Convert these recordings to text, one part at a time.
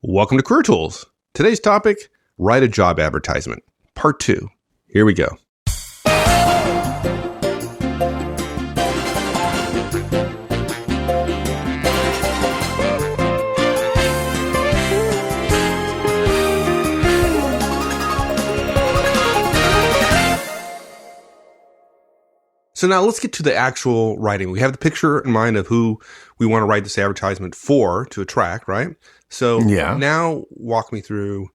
Welcome to Career Tools. Today's topic, write a job advertisement, part 2. Here we go. So now let's get to the actual writing. We have the picture in mind of who we want to write this advertisement for to attract, right? So Now walk me through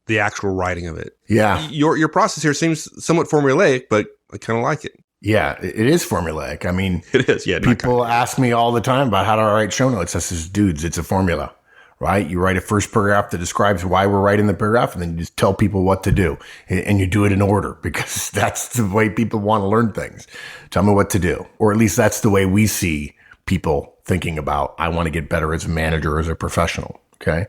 the actual writing of it. Yeah. Your process here seems somewhat formulaic, but I kind of like it. Yeah, it is formulaic. I mean, it is. Yeah. People ask me all the time about how do I write show notes. I says, dudes, it's a formula, right? You write a first paragraph that describes why we're writing the paragraph, and then you just tell people what to do. And you do it in order because that's the way people want to learn things. Tell me what to do. Or at least that's the way we see people thinking about, I want to get better as a manager or as a professional. Okay.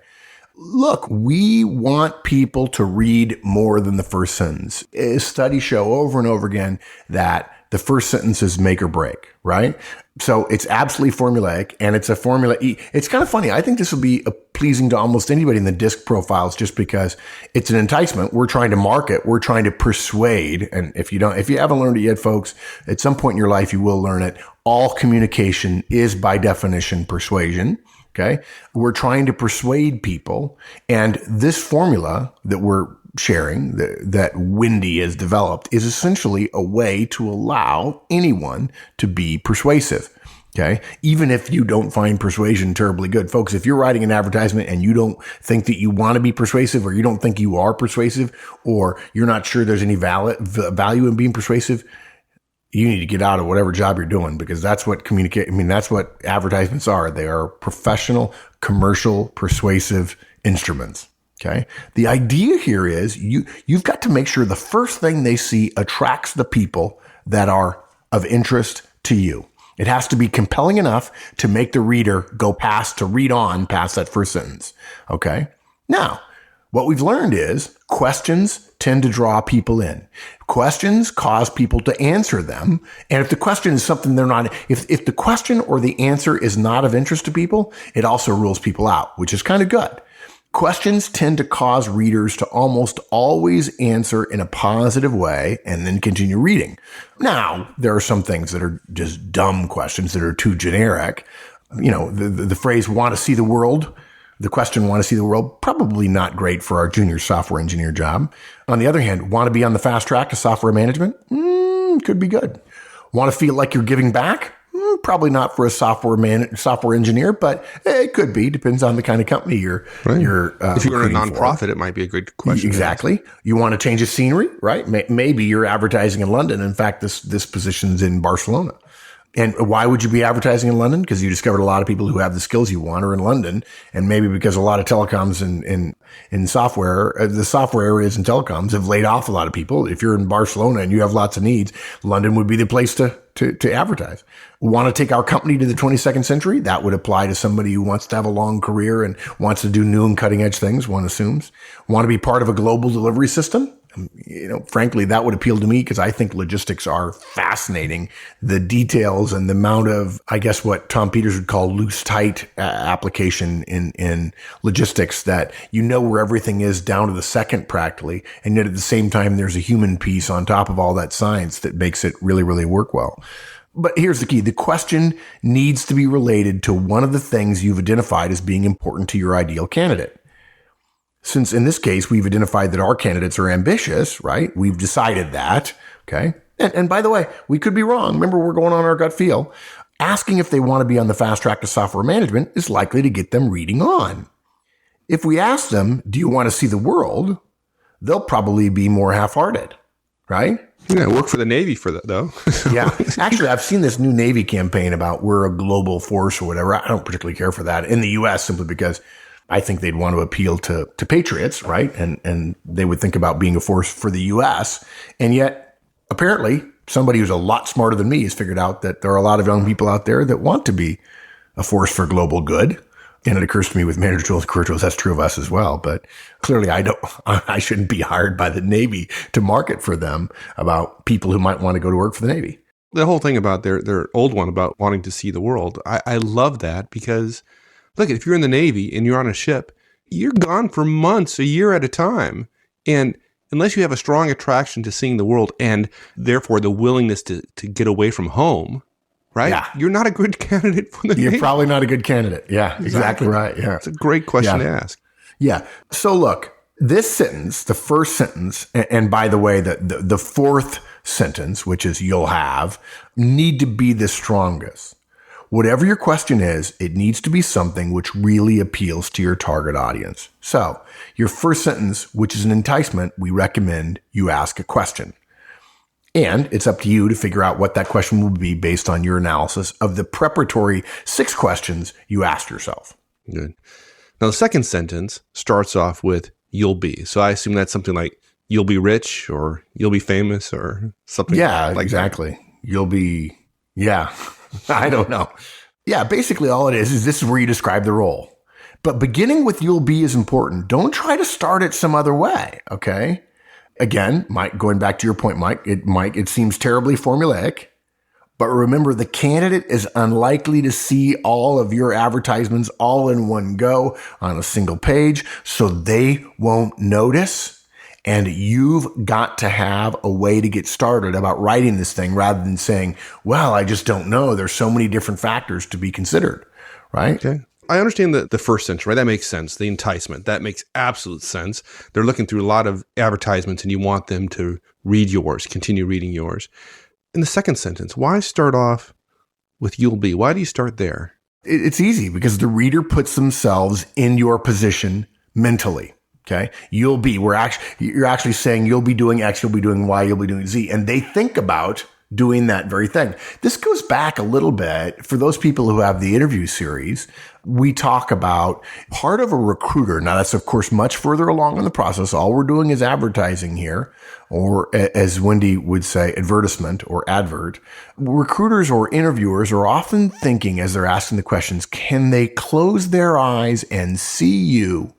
Look, we want people to read more than the first sentence. Studies show over and over again that the first sentence is make or break, right? So it's absolutely formulaic, and it's a formula. It's kind of funny. I think this will be pleasing to almost anybody in the disc profiles just because it's an enticement. We're trying to market. We're trying to persuade. And if you haven't learned it yet, folks, at some point in your life, you will learn it. All communication is by definition persuasion. Okay. We're trying to persuade people. And this formula that we're sharing that Wendy has developed is essentially a way to allow anyone to be persuasive. Okay. Even if you don't find persuasion terribly good, folks, if you're writing an advertisement and you don't think that you want to be persuasive, or you don't think you are persuasive, or you're not sure there's any value in being persuasive, you need to get out of whatever job you're doing, because that's what that's what advertisements are. They are professional, commercial, persuasive instruments. Okay. The idea here is you've got to make sure the first thing they see attracts the people that are of interest to you. It has to be compelling enough to make the reader read on past that first sentence. Okay. Now, what we've learned is questions tend to draw people in. Questions cause people to answer them. And if the question is something if the question or the answer is not of interest to people, it also rules people out, which is kind of good. Questions tend to cause readers to almost always answer in a positive way and then continue reading. Now, there are some things that are just dumb questions that are too generic. You know, the phrase want to see the world. The question, want to see the world, probably not great for our junior software engineer job. On the other hand, want to be on the fast track to software management? Could be good. Want to feel like you're giving back? Probably not for a software engineer, but it could be. Depends on the kind of company you're if you're in a nonprofit, it might be a good question. Exactly. You want to change the scenery, right? Maybe you're advertising in London. In fact, this position's in Barcelona. And why would you be advertising in London? Because you discovered a lot of people who have the skills you want are in London. And maybe because a lot of telecoms in software, the software areas in telecoms have laid off a lot of people. If you're in Barcelona and you have lots of needs, London would be the place to advertise. Want to take our company to the 22nd century? That would apply to somebody who wants to have a long career and wants to do new and cutting edge things, one assumes. Want to be part of a global delivery system? Frankly, that would appeal to me because I think logistics are fascinating. The details and the amount of, I guess, what Tom Peters would call loose, tight application in logistics, that you know where everything is down to the second practically. And yet at the same time, there's a human piece on top of all that science that makes it really, really work well. But here's the key. The question needs to be related to one of the things you've identified as being important to your ideal candidate. Since in this case, we've identified that our candidates are ambitious, right? We've decided that. Okay. And by the way, we could be wrong. Remember, we're going on our gut feel. Asking if they want to be on the fast track to software management is likely to get them reading on. If we ask them, do you want to see the world? They'll probably be more half-hearted, right? Yeah, work for the Navy for that, though. Yeah. Actually, I've seen this new Navy campaign about we're a global force or whatever. I don't particularly care for that in the U.S. simply because I think they'd want to appeal to patriots, right? And they would think about being a force for the U.S. And yet, apparently, somebody who's a lot smarter than me has figured out that there are a lot of young people out there that want to be a force for global good. And it occurs to me with manager tools, career tools, that's true of us as well. But clearly, I shouldn't be hired by the Navy to market for them about people who might want to go to work for the Navy. The whole thing about their old one about wanting to see the world, I love that because, look, if you're in the Navy and you're on a ship, you're gone for months, a year at a time. And unless you have a strong attraction to seeing the world and therefore the willingness to get away from home, right? Yeah. You're not a good candidate for the You're Navy. probably not a good candidate. Yeah, exactly right. Yeah. It's a great question to ask. Yeah. So look, this sentence, the first sentence, and by the way, the fourth sentence, which is you'll have, need to be the strongest. Whatever your question is, it needs to be something which really appeals to your target audience. So your first sentence, which is an enticement, we recommend you ask a question. And it's up to you to figure out what that question will be based on your analysis of the preparatory 6 questions you asked yourself. Good. Now, the second sentence starts off with you'll be. So I assume that's something like you'll be rich or you'll be famous or something like exactly. that. You'll be, I don't know. Yeah, basically all it is this is where you describe the role. But beginning with you'll be is important. Don't try to start it some other way, okay? Again, Mike, going back to your point, Mike, it seems terribly formulaic. But remember, the candidate is unlikely to see all of your advertisements all in one go on a single page, so they won't notice. And you've got to have a way to get started about writing this thing rather than saying, well, I just don't know. There's so many different factors to be considered, right? Okay. I understand the first sentence, right? That makes sense. The enticement, that makes absolute sense. They're looking through a lot of advertisements and you want them to read yours, continue reading yours. In the second sentence, why start off with you'll be? Why do you start there? It's easy because the reader puts themselves in your position mentally. Okay. You'll be, you're actually saying you'll be doing X, you'll be doing Y, you'll be doing Z. And they think about doing that very thing. This goes back a little bit for those people who have the interview series. We talk about part of a recruiter. Now that's of course much further along in the process. All we're doing is advertising here, or as Wendy would say, advertisement or advert. Recruiters or interviewers are often thinking as they're asking the questions, can they close their eyes and see you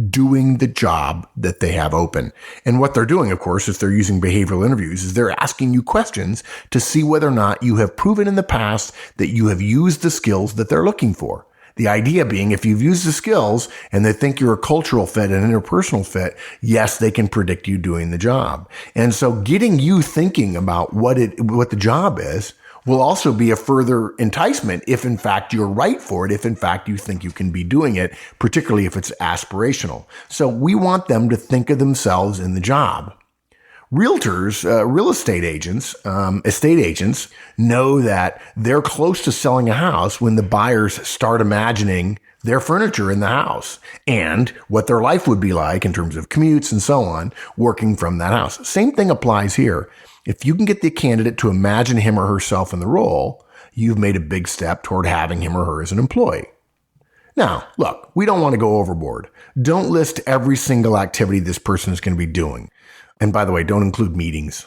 doing the job that they have open? And what they're doing, of course, if they're using behavioral interviews, is they're asking you questions to see whether or not you have proven in the past that you have used the skills that they're looking for. The idea being, if you've used the skills and they think you're a cultural fit and interpersonal fit, yes, they can predict you doing the job. And so getting you thinking about what the job is will also be a further enticement if in fact you're right for it, if in fact you think you can be doing it, particularly if it's aspirational. So we want them to think of themselves in the job. Realtors, real estate agents, estate agents know that they're close to selling a house when the buyers start imagining their furniture in the house and what their life would be like in terms of commutes and so on, working from that house. Same thing applies here. If you can get the candidate to imagine him or herself in the role, you've made a big step toward having him or her as an employee. Now, look, we don't want to go overboard. Don't list every single activity this person is going to be doing. And by the way, don't include meetings.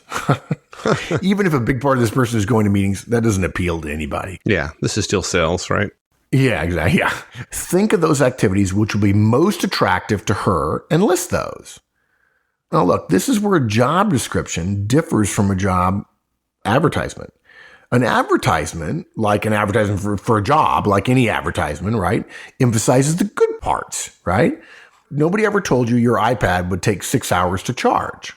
Even if a big part of this person is going to meetings, that doesn't appeal to anybody. Yeah, this is still sales, right? Yeah, exactly. Yeah. Think of those activities which will be most attractive to her and list those. Now, look, this is where a job description differs from a job advertisement. An advertisement, like an advertisement for a job, like any advertisement, right, emphasizes the good parts, right? Nobody ever told you your iPad would take 6 hours to charge.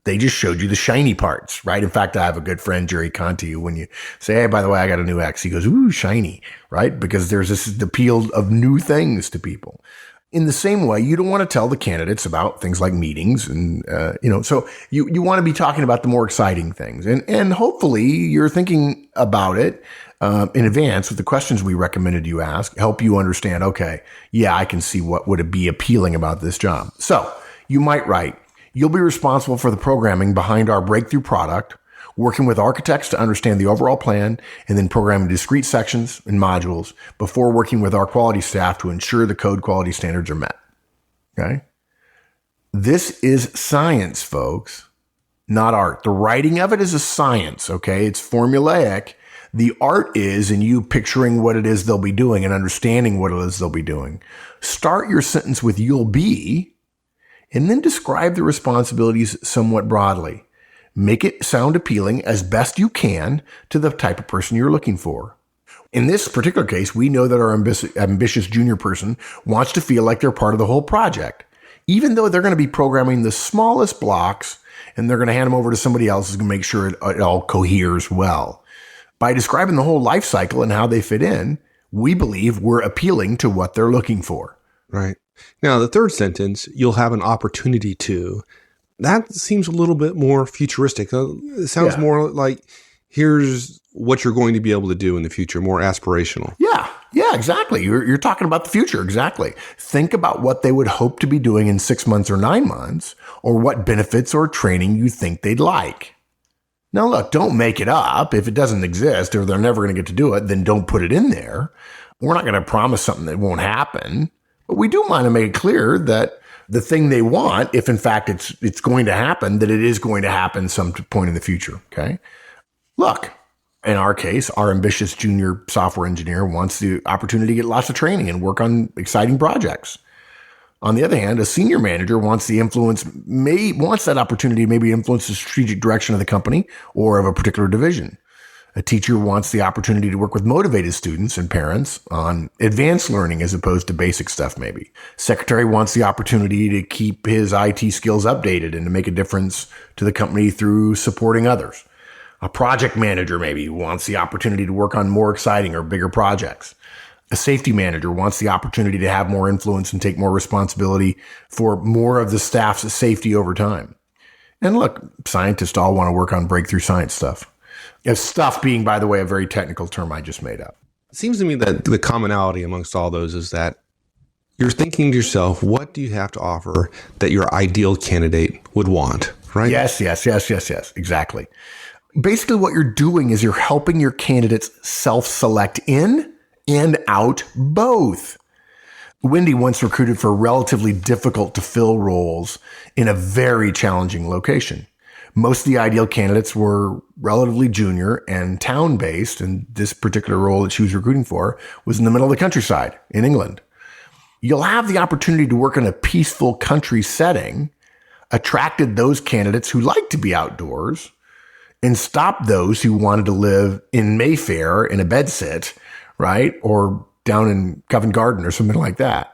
They just showed you the shiny parts, right? In fact, I have a good friend, Jerry Conti, when you say, hey, by the way, I got a new X, he goes, ooh, shiny, right? Because there's this appeal of new things to people. In the same way, you don't want to tell the candidates about things like meetings and, so you want to be talking about the more exciting things. And hopefully you're thinking about it in advance with the questions we recommended you ask, help you understand, okay, yeah, I can see what would be appealing about this job. So you might write, you'll be responsible for the programming behind our breakthrough product, working with architects to understand the overall plan, and then programming discrete sections and modules before working with our quality staff to ensure the code quality standards are met. Okay? This is science, folks, not art. The writing of it is a science, okay? It's formulaic. The art is in you picturing what it is they'll be doing and understanding what it is they'll be doing. Start your sentence with you'll be, and then describe the responsibilities somewhat broadly. Make it sound appealing as best you can to the type of person you're looking for. In this particular case, we know that our ambitious junior person wants to feel like they're part of the whole project, even though they're going to be programming the smallest blocks and they're going to hand them over to somebody else who's going to make sure it all coheres well. By describing the whole life cycle and how they fit in, we believe we're appealing to what they're looking for. Right. Now, the third sentence, you'll have an opportunity to. That seems a little bit more futuristic. It sounds more like here's what you're going to be able to do in the future, more aspirational. Yeah, exactly. You're talking about the future. Exactly. Think about what they would hope to be doing in 6 months or 9 months, or what benefits or training you think they'd like. Now, look, don't make it up. If it doesn't exist or they're never going to get to do it, then don't put it in there. We're not going to promise something that won't happen, but we do want to make it clear that the thing they want, if in fact it's going to happen, that it is going to happen some point in the future. Okay. Look, in our case, our ambitious junior software engineer wants the opportunity to get lots of training and work on exciting projects. On the other hand, a senior manager wants that opportunity to maybe influence the strategic direction of the company or of a particular division. A teacher wants the opportunity to work with motivated students and parents on advanced learning as opposed to basic stuff, maybe. Secretary wants the opportunity to keep his IT skills updated and to make a difference to the company through supporting others. A project manager maybe wants the opportunity to work on more exciting or bigger projects. A safety manager wants the opportunity to have more influence and take more responsibility for more of the staff's safety over time. And look, scientists all want to work on breakthrough science stuff. Stuff being, by the way, a very technical term I just made up. It seems to me that the commonality amongst all those is that you're thinking to yourself, what do you have to offer that your ideal candidate would want, right? Yes, exactly. Basically, what you're doing is you're helping your candidates self-select in and out both. Wendy once recruited for relatively difficult to fill roles in a very challenging location. Most of the ideal candidates were relatively junior and town-based, and this particular role that she was recruiting for was in the middle of the countryside in England. You'll have the opportunity to work in a peaceful country setting, attracted those candidates who like to be outdoors, and stopped those who wanted to live in Mayfair in a bedsit, right? Or down in Covent Garden or something like that.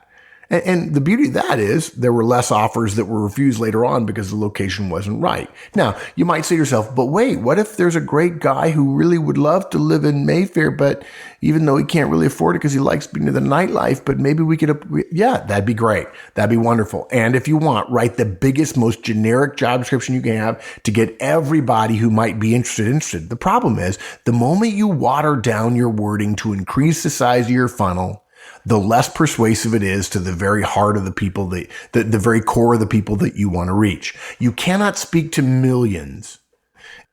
And the beauty of that is there were less offers that were refused later on because the location wasn't right. Now, you might say to yourself, but wait, what if there's a great guy who really would love to live in Mayfair, but even though he can't really afford it because he likes being in the nightlife, but maybe we could, that'd be great. That'd be wonderful. And if you want, write the biggest, most generic job description you can have to get everybody who might be interested. The problem is the moment you water down your wording to increase the size of your funnel, the less persuasive it is to the very heart of the people, the very core of the people that you want to reach. You cannot speak to millions.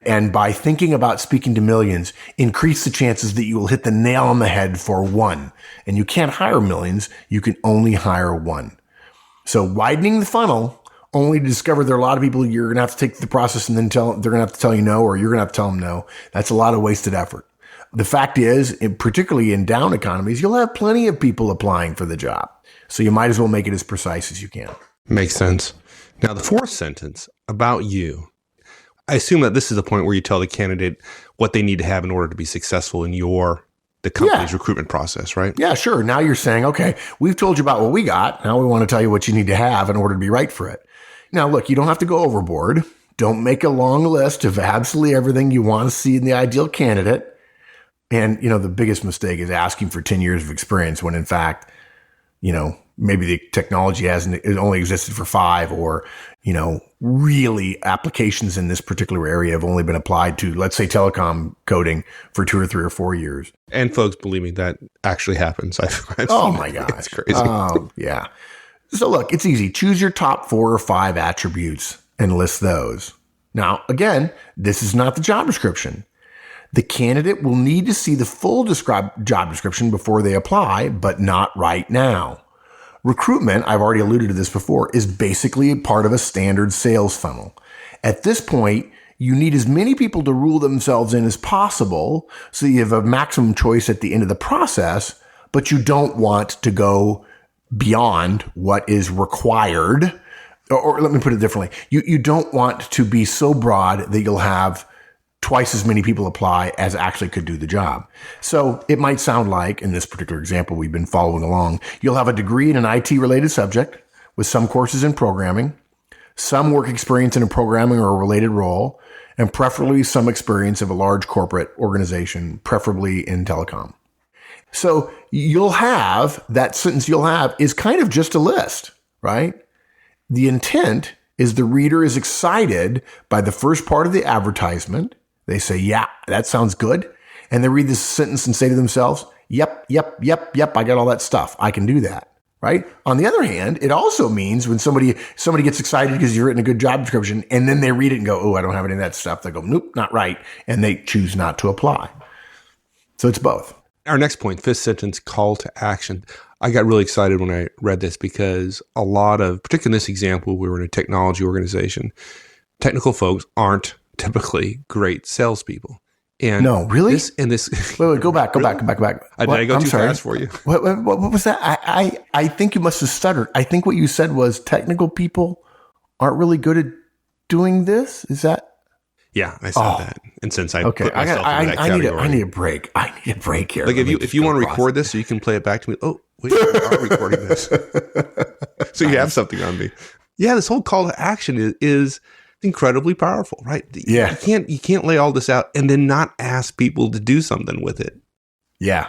And by thinking about speaking to millions, increase the chances that you will hit the nail on the head for one. And you can't hire millions. You can only hire one. So widening the funnel only to discover there are a lot of people you're going to have to take the process and then they're going to have to tell you no, or you're going to have to tell them no. That's a lot of wasted effort. The fact is, particularly in down economies, you'll have plenty of people applying for the job. So you might as well make it as precise as you can. Makes sense. Now, the fourth sentence about you, I assume that this is the point where you tell the candidate what they need to have in order to be successful in the company's recruitment process, right? Yeah, sure. Now you're saying, okay, we've told you about what we got. Now we want to tell you what you need to have in order to be right for it. Now, look, you don't have to go overboard. Don't make a long list of absolutely everything you want to see in the ideal candidate. And, the biggest mistake is asking for 10 years of experience when in fact, maybe the technology it only existed for 5 or, really applications in this particular area have only been applied to, let's say, telecom coding for 2 or 3 or 4 years. And folks, believe me, that actually happens. Oh my gosh. It's crazy. Oh, yeah. So look, it's easy. Choose your top 4 or 5 attributes and list those. Now, again, this is not the job description. The candidate will need to see the full job description before they apply, but not right now. Recruitment, I've already alluded to this before, is basically a part of a standard sales funnel. At this point, you need as many people to rule themselves in as possible so you have a maximum choice at the end of the process, but you don't want to go beyond what is required. Or let me put it differently. You don't want to be so broad that you'll have twice as many people apply as actually could do the job. So it might sound like, in this particular example we've been following along, you'll have a degree in an IT-related subject with some courses in programming, some work experience in a programming or a related role, and preferably some experience of a large corporate organization, preferably in telecom. So you'll have, that sentence you'll have is kind of just a list, right? The intent is the reader is excited by the first part of the advertisement. They say, yeah, that sounds good. And they read this sentence and say to themselves, yep, I got all that stuff. I can do that, right? On the other hand, it also means when somebody gets excited because you've written a good job description and then they read it and go, oh, I don't have any of that stuff. They go, nope, not right. And they choose not to apply. So it's both. Our next point, fifth sentence, call to action. I got really excited when I read this because a lot of, particularly in this example, we were in a technology organization. Technical folks aren't typically great salespeople. And no, really? Wait, go back. Did I go too fast for you? What was that? I think you must have stuttered. I think what you said was technical people aren't really good at doing this. Is that? Yeah, I said that. And since I put myself in that category. I need a break. I need a break here. Like if you want to record this so you can play it back to me. Oh, wait, we are recording this. So you have something on me. Yeah, this whole call to action is incredibly powerful, right? Yeah. You can't lay all this out and then not ask people to do something with it. Yeah.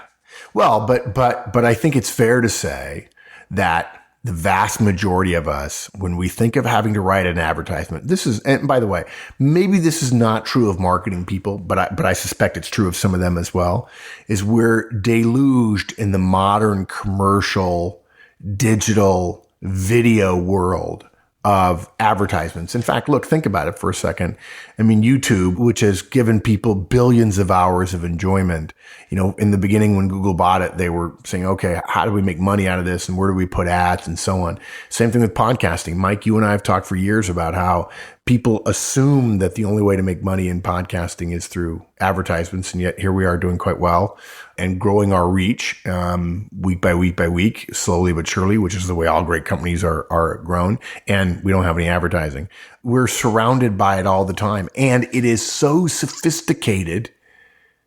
Well, but I think it's fair to say that the vast majority of us, when we think of having to write an advertisement, and by the way, maybe this is not true of marketing people, but I suspect it's true of some of them as well, is we're deluged in the modern commercial, digital, video world of advertisements. In fact, look, think about it for a second. I mean, YouTube, which has given people billions of hours of enjoyment. You know, in the beginning when Google bought it, they were saying, okay, how do we make money out of this? And where do we put ads and so on? Same thing with podcasting. Mike, you and I have talked for years about how people assume that the only way to make money in podcasting is through advertisements. And yet here we are doing quite well and growing our reach week by week, slowly but surely, which is the way all great companies are grown. And we don't have any advertising. We're surrounded by it all the time. And it is so sophisticated.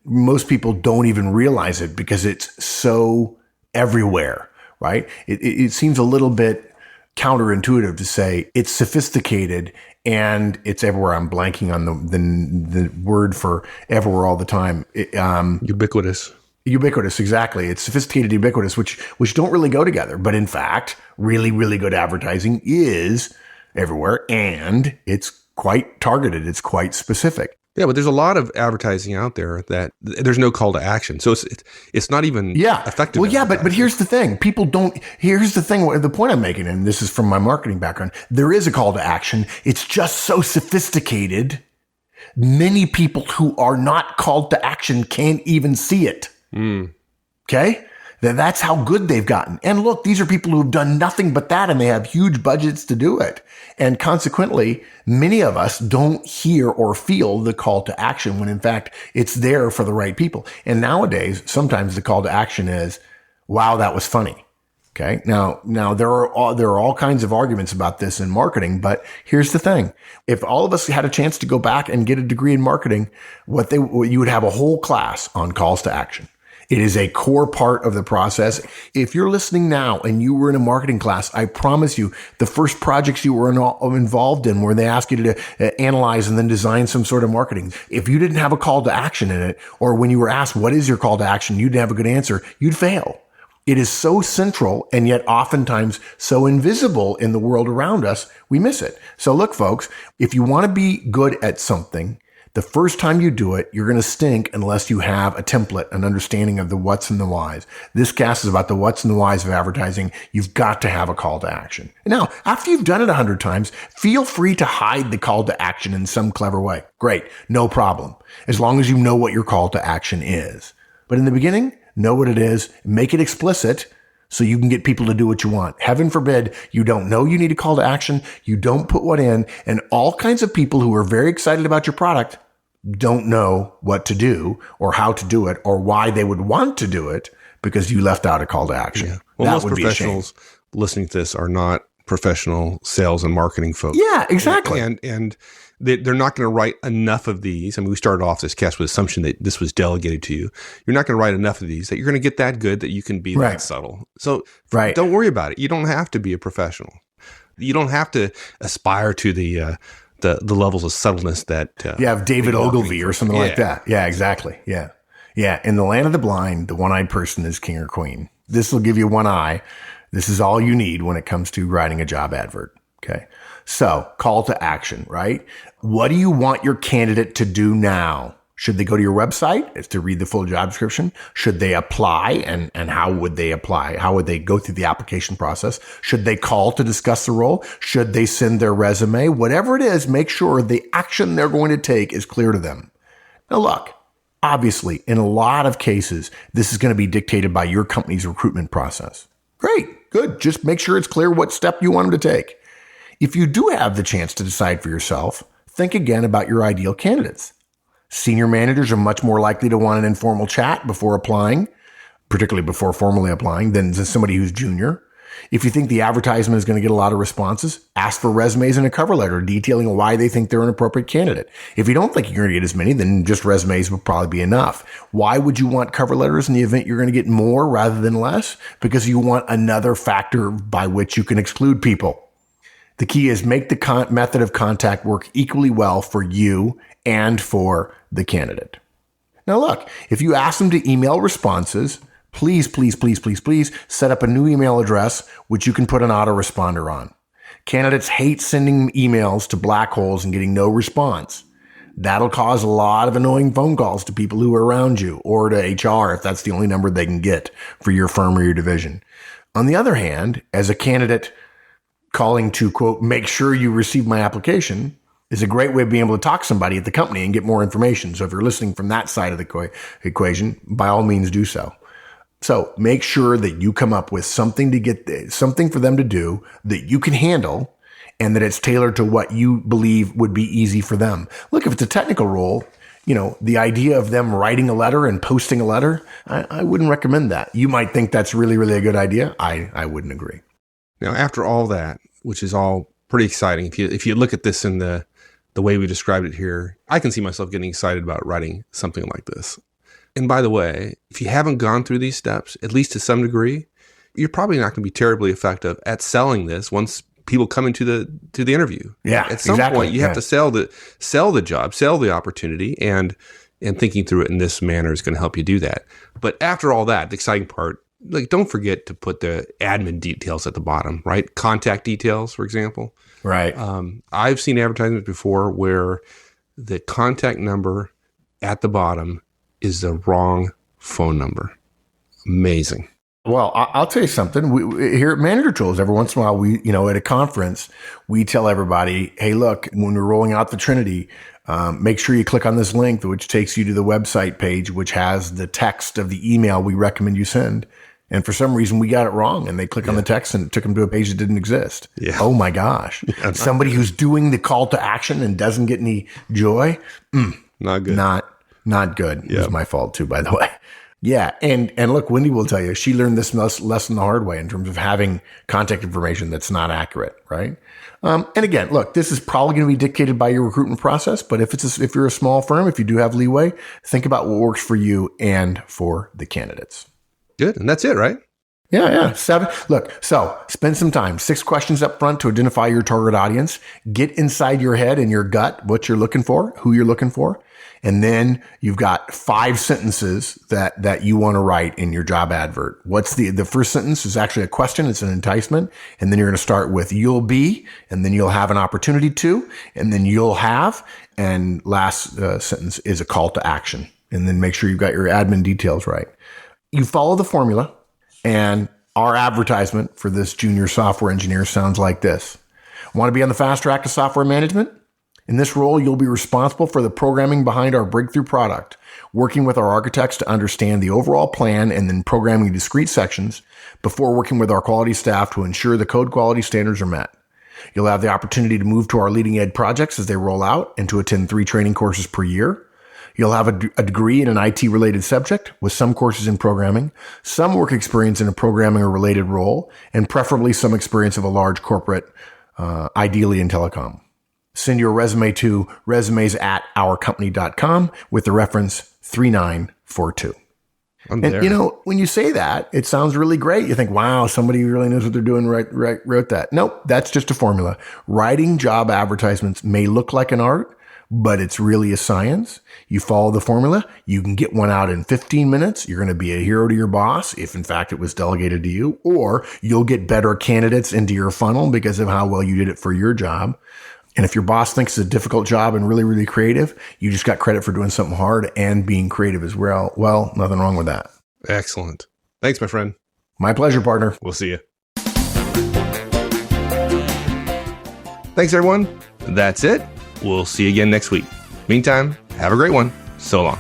Most people don't even realize it because it's so everywhere, right? It seems a little bit counterintuitive to say it's sophisticated and it's everywhere. I'm blanking on the word for everywhere all the time. Ubiquitous. Ubiquitous, exactly. It's sophisticated, ubiquitous, which don't really go together. But in fact, really, really good advertising is everywhere and it's quite targeted. It's quite specific. Yeah, but there's a lot of advertising out there that there's no call to action. So it's not even effective. Well, yeah, but here's the thing. The point I'm making, and this is from my marketing background, there is a call to action. It's just so sophisticated. Many people who are not called to action can't even see it. Okay? That's how good they've gotten. And look, these are people who've done nothing but that, and they have huge budgets to do it. And consequently, many of us don't hear or feel the call to action when in fact it's there for the right people. And nowadays, sometimes the call to action is, wow, that was funny. Okay. Now there are all kinds of arguments about this in marketing, but here's the thing. If all of us had a chance to go back and get a degree in marketing, you would have a whole class on calls to action. It is a core part of the process. If you're listening now and you were in a marketing class, I promise you the first projects you were involved in where they ask you to analyze and then design some sort of marketing. If you didn't have a call to action in it, or when you were asked, what is your call to action? You didn't have a good answer. You'd fail. It is so central and yet oftentimes so invisible in the world around us, we miss it. So look, folks, if you want to be good at something, the first time you do it, you're going to stink unless you have a template, an understanding of the what's and the whys. This cast is about the what's and the whys of advertising. You've got to have a call to action. Now, after you've done it 100 times, feel free to hide the call to action in some clever way. Great. No problem. As long as you know what your call to action is. But in the beginning, know what it is, make it explicit so you can get people to do what you want. Heaven forbid you don't know you need a call to action, you don't put one in, and all kinds of people who are very excited about your product don't know what to do or how to do it or why they would want to do it because you left out a call to action. Yeah. Well, most professionals listening to this are not professional sales and marketing folks. Yeah, exactly. And they're not going to write enough of these. I mean, we started off this cast with the assumption that this was delegated to you. You're not going to write enough of these that you're going to get that good that you can be that subtle. So don't worry about it. You don't have to be a professional. You don't have to aspire to the levels of subtleness that you have David Ogilvy or something like that. Yeah, exactly. Yeah. Yeah. In the land of the blind, the one-eyed person is king or queen. This will give you one eye. This is all you need when it comes to writing a job advert. Okay. So call to action, right? What do you want your candidate to do now? Should they go to your website to read the full job description? Should they apply? And how would they apply? How would they go through the application process? Should they call to discuss the role? Should they send their resume? Whatever it is, make sure the action they're going to take is clear to them. Now look, obviously, in a lot of cases, this is going to be dictated by your company's recruitment process. Great, good. Just make sure it's clear what step you want them to take. If you do have the chance to decide for yourself, think again about your ideal candidates. Senior managers are much more likely to want an informal chat before applying, particularly before formally applying, than somebody who's junior. If you think the advertisement is going to get a lot of responses, ask for resumes and a cover letter detailing why they think they're an appropriate candidate. If you don't think you're going to get as many, then just resumes will probably be enough. Why would you want cover letters in the event you're going to get more rather than less? Because you want another factor by which you can exclude people. The key is make the method of contact work equally well for you and for the candidate. Now look, if you ask them to email responses, please set up a new email address, which you can put an autoresponder on. Candidates hate sending emails to black holes and getting no response. That'll cause a lot of annoying phone calls to people who are around you or to HR if that's the only number they can get for your firm or your division. On the other hand, as a candidate calling to, quote, make sure you receive my application is a great way of being able to talk to somebody at the company and get more information. So if you're listening from that side of the equation, by all means do so. So make sure that you come up with something for them to do that you can handle and that it's tailored to what you believe would be easy for them. Look, if it's a technical role, the idea of them writing a letter and posting a letter, I wouldn't recommend that. You might think that's really, really a good idea. I wouldn't agree. Now, after all that, which is all pretty exciting, if you look at this in the way we described it here, I can see myself getting excited about writing something like this. And by the way, if you haven't gone through these steps, at least to some degree, you're probably not going to be terribly effective at selling this once people come into the interview. Yeah, at some point, you have to sell the job, sell the opportunity, and thinking through it in this manner is going to help you do that. But after all that, the exciting part, don't forget to put the admin details at the bottom, right? Contact details, for example. Right. I've seen advertisements before where the contact number at the bottom is the wrong phone number. Amazing. Well, I'll tell you something. We, here at Manager Tools, every once in a while, at a conference, we tell everybody, hey, look, when we're rolling out the Trinity, make sure you click on this link, which takes you to the website page, which has the text of the email we recommend you send. And for some reason, we got it wrong, and they click on the text, and it took them to a page that didn't exist. Yeah. Oh, my gosh. Yeah, somebody who's doing the call to action and doesn't get any joy? Not good. Not good. It was my fault, too, by the way. Yeah. And look, Wendy will tell you, she learned this lesson the hard way in terms of having contact information that's not accurate, right? And again, look, this is probably going to be dictated by your recruitment process, but if you're a small firm, if you do have leeway, think about what works for you and for the candidates. Good. And that's it, right? Yeah. 7. Look, so spend some time. 6 questions up front to identify your target audience. Get inside your head and your gut what you're looking for, who you're looking for. And then you've got 5 sentences that you want to write in your job advert. What's the first sentence is actually a question. It's an enticement. And then you're going to start with you'll be, and then you'll have an opportunity to, and then you'll have. And last sentence is a call to action. And then make sure you've got your admin details right. You follow the formula, and our advertisement for this junior software engineer sounds like this. Want to be on the fast track to software management? In this role, you'll be responsible for the programming behind our breakthrough product, working with our architects to understand the overall plan and then programming discrete sections before working with our quality staff to ensure the code quality standards are met. You'll have the opportunity to move to our leading edge projects as they roll out and to attend 3 training courses per year. You'll have a degree in an IT-related subject with some courses in programming, some work experience in a programming or related role, and preferably some experience of a large corporate, ideally in telecom. Send your resume to resumes@ourcompany.com with the reference 3942. And, when you say that, it sounds really great. You think, wow, somebody really knows what they're doing, wrote that. Nope, that's just a formula. Writing job advertisements may look like an art, but it's really a science. You follow the formula. You can get one out in 15 minutes. You're going to be a hero to your boss, if in fact it was delegated to you, or you'll get better candidates into your funnel because of how well you did it for your job. And if your boss thinks it's a difficult job and really, really creative, you just got credit for doing something hard and being creative as well. Well, nothing wrong with that. Excellent. Thanks, my friend. My pleasure, partner. We'll see you. Thanks, everyone. That's it. We'll see you again next week. Meantime, have a great one. So long.